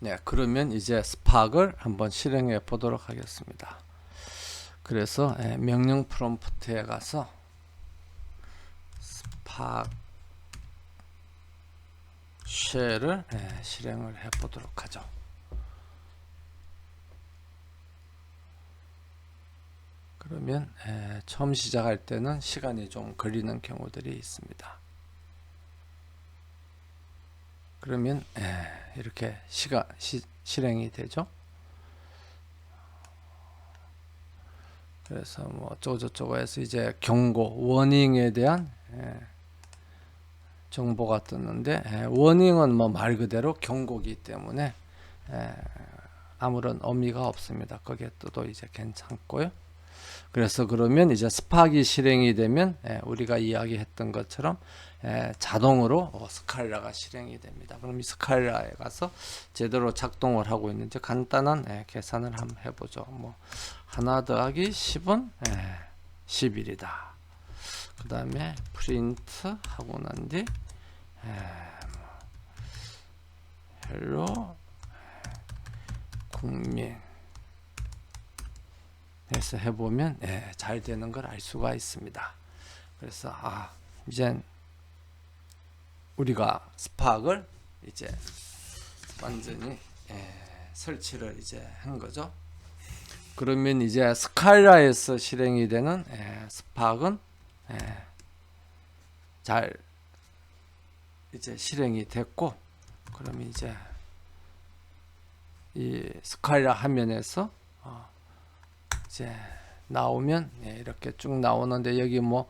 네, 그러면 이제 스팍을 한번 실행해 보도록 하겠습니다. 그래서 명령 프롬프트에 가서 스팍 쉘을 실행을 해 보도록 하죠. 그러면 처음 시작할 때는 시간이 좀 걸리는 경우들이 있습니다. 그러면 이렇게 실행이 되죠. 그래서 뭐 어쩌고저쩌고 해서 이제 경고, 워닝에 대한 정보가 떴는데, 워닝은 뭐 말 그대로 경고기 때문에 아무런 의미가 없습니다. 거기에 떠도 이제 괜찮고요. 그래서 그러면 이제 스팍이 실행이 되면 우리가 이야기했던 것처럼 자동으로 스칼라가 실행이 됩니다. 그럼 이 스칼라에 가서 제대로 작동을 하고 있는지 간단한 계산을 한번 해보죠. 뭐 하나 더하기 10은 11이다. 그 다음에 프린트 하고 난 뒤 헬로 국민 해서 해보면 잘 되는 걸 알 수가 있습니다. 그래서 이제 우리가 스팍을 이제 완전히 설치를 이제 한 거죠. 그러면 이제 스칼라에서 실행이 되는 스팍은 잘 이제 실행이 됐고, 그러면 이제 이 스칼라 화면에서 이제 나오면 이렇게 쭉 나오는데, 여기 뭐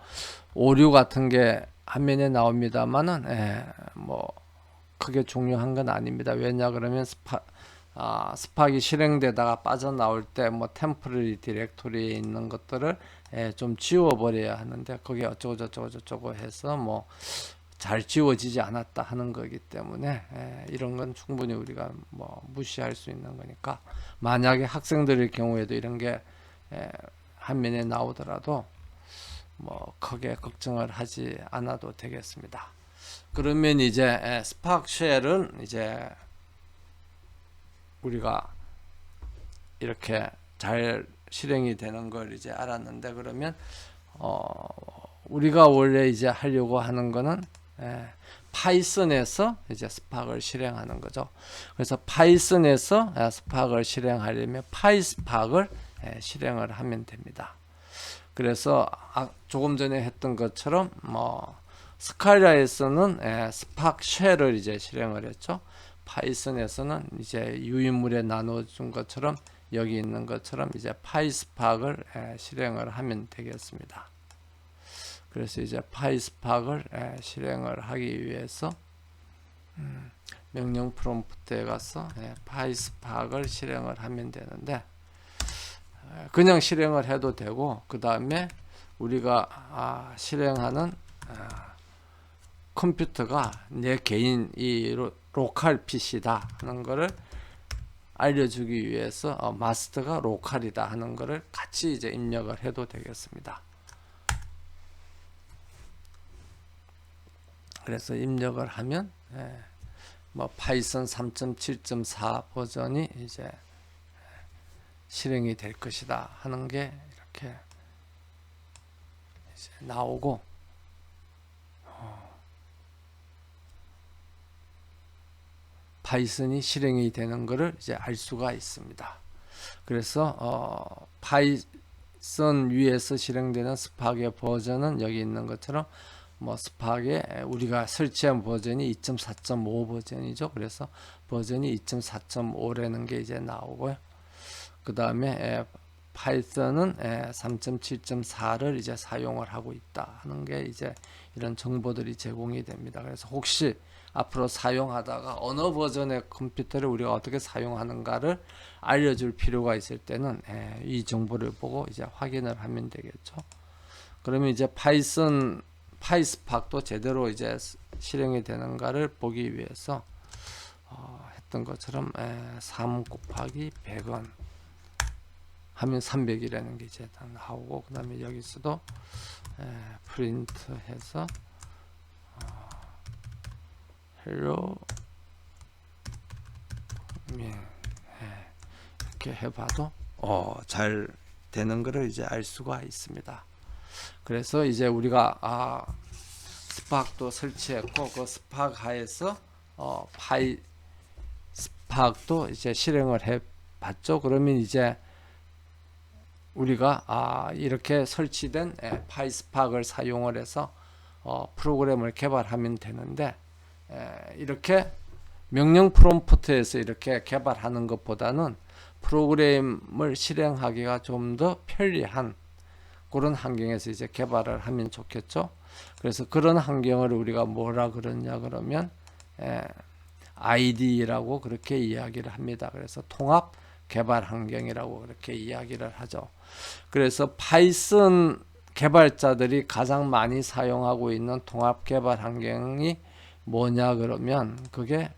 오류 같은 게 화면에 나옵니다만은 뭐 크게 중요한 건 아닙니다. 왜냐 그러면 스팍이 실행되다가 빠져나올 때 뭐 템포러리 디렉토리에 있는 것들을 좀 지워버려야 하는데, 거기에 어쩌고 해서 뭐 잘 지워지지 않았다 하는 거기 때문에 이런 건 충분히 우리가 뭐 무시할 수 있는 거니까, 만약에 학생들의 경우에도 이런 게 화면에 나오더라도 뭐 크게 걱정을 하지 않아도 되겠습니다. 그러면 이제 스팍 쉘은 이제 우리가 이렇게 잘 실행이 되는 걸 이제 알았는데, 그러면 우리가 원래 이제 하려고 하는 거는 파이썬에서 이제 스팍을 실행하는 거죠. 그래서 파이썬에서 스팍을 실행하려면 파이스팍을 실행을 하면 됩니다. 그래서 조금 전에 했던 것처럼 뭐 스칼라에서는 스팍 쉘을 이제 실행을 했죠. 파이썬에서는 이제 유인물에 나눠준 것처럼 여기 있는 것처럼 이제 파이스팍을 실행을 하면 되겠습니다. 그래서 이제 파이스팍을 실행을 하기 위해서 명령 프롬프트에 가서 파이스팍을 실행을 하면 되는데, 그냥 실행을 해도 되고, 그 다음에 우리가 실행하는 컴퓨터가 내 개인 이 로컬 PC다 하는 거를 알려주기 위해서 마스터가 로컬이다 하는 거를 같이 이제 입력을 해도 되겠습니다. 그래서 입력을 하면 뭐 파이썬 3.7.4 버전이 이제 실행이 될 것이다 하는 게 이렇게 이제 나오고, 파이썬이 실행이 되는 것을 이제 알 수가 있습니다. 그래서 파이썬 위에서 실행되는 스팍의 버전은 여기 있는 것처럼 뭐 스팍에 우리가 설치한 버전이 2.4.5 버전이죠. 그래서 버전이 2.4.5라는 게 이제 나오고요. 그 다음에 파이썬은 3.7.4를 이제 사용을 하고 있다 하는 게 이제 이런 정보들이 제공이 됩니다. 그래서 혹시 앞으로 사용하다가 어느 버전의 컴퓨터를 우리가 어떻게 사용하는가를 알려줄 필요가 있을 때는 이 정보를 보고 이제 확인을 하면 되겠죠. 그러면 이제 파이스팍도 제대로 이제 실행이 되는가를 보기 위해서 했던 것처럼 3 곱하기 100원 하면 300이라는 게 이제 다 나오고, 그 다음에 여기서도 프린트 해서 헬로 이렇게 해봐도 잘 되는 것을 이제 알 수가 있습니다. 그래서 이제 우리가 스파크도 설치했고 그 스파크 하에서 파이 스파크도 이제 실행을 해봤죠. 그러면 이제 우리가 이렇게 설치된 파이스팍을 사용을 해서 프로그램을 개발하면 되는데, 이렇게 명령 프롬프트에서 이렇게 개발하는 것보다는 프로그램을 실행하기가 좀 더 편리한 그런 환경에서 이제 개발을 하면 좋겠죠. 그래서 그런 환경을 우리가 뭐라 그러냐 그러면 IDE라고 그렇게 이야기를 합니다. 그래서 통합 개발 환경이라고 그렇게 이야기를 하죠. 그래서 파이썬 개발자들이 가장 많이 사용하고 있는 통합 개발 환경이 뭐냐 그러면 그게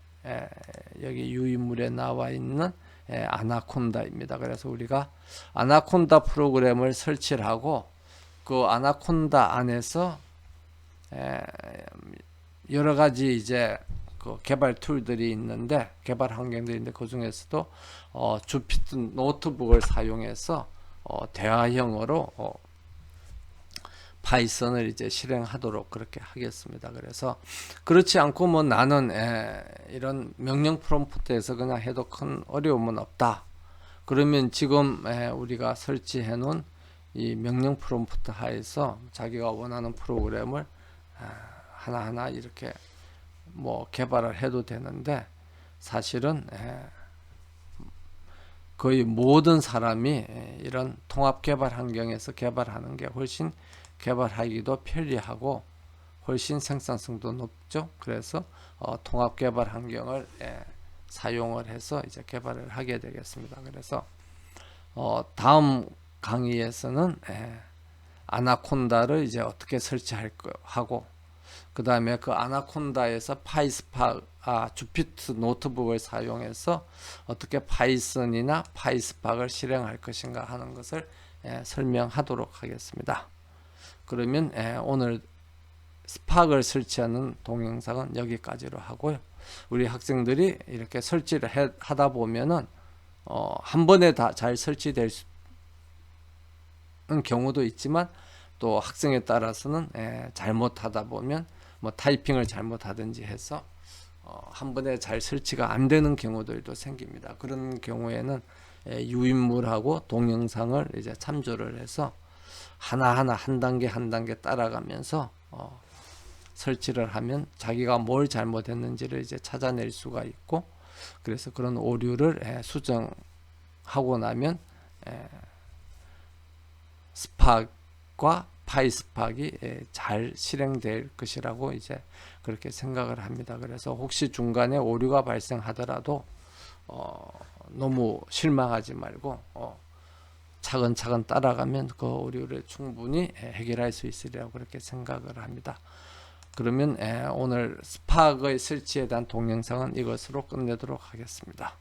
여기 유인물에 나와 있는 아나콘다입니다. 그래서 우리가 아나콘다 프로그램을 설치를 하고 그 아나콘다 안에서 여러 가지 이제 그 개발 툴들이 있는데, 개발 환경들이 있는데 그 중에서도 주피터 노트북을 사용해서 대화형으로 파이썬을 이제 실행하도록 그렇게 하겠습니다. 그래서 그렇지 않고 뭐 나는 이런 명령 프롬프트에서 그냥 해도 큰 어려움은 없다. 그러면 지금 우리가 설치해 놓은 이 명령 프롬프트 하에서 자기가 원하는 프로그램을 하나하나 이렇게 뭐 개발을 해도 되는데, 사실은 거의 모든 사람이 이런 통합 개발 환경에서 개발하는 게 훨씬 개발하기도 편리하고 훨씬 생산성도 높죠. 그래서 통합 개발 환경을 사용을 해서 이제 개발을 하게 되겠습니다. 그래서 다음 강의에서는 아나콘다를 이제 어떻게 설치할 거 하고, 그 다음에 그 아나콘다에서 파이스팍, 주피터 노트북을 사용해서 어떻게 파이썬이나 파이스팍을 실행할 것인가 하는 것을 설명하도록 하겠습니다. 그러면 오늘 스팍을 설치하는 동영상은 여기까지로 하고요. 우리 학생들이 이렇게 설치를 하다 보면은 한 번에 다 잘 설치될 경우도 있지만, 또 학생에 따라서는 잘못하다 보면 뭐 타이핑을 잘못하든지 해서 한 번에 잘 설치가 안 되는 경우들도 생깁니다. 그런 경우에는 유인물하고 동영상을 이제 참조를 해서 하나하나 한 단계 한 단계 따라가면서 설치를 하면 자기가 뭘 잘못했는지를 이제 찾아낼 수가 있고, 그래서 그런 오류를 수정하고 나면 스팍과 파이스팍이 잘 실행될 것이라고 이제 그렇게 생각을 합니다. 그래서 혹시 중간에 오류가 발생하더라도 너무 실망하지 말고 차근차근 따라가면 그 오류를 충분히 해결할 수 있으리라고 그렇게 생각을 합니다. 그러면 오늘 스팍의 설치에 대한 동영상은 이것으로 끝내도록 하겠습니다.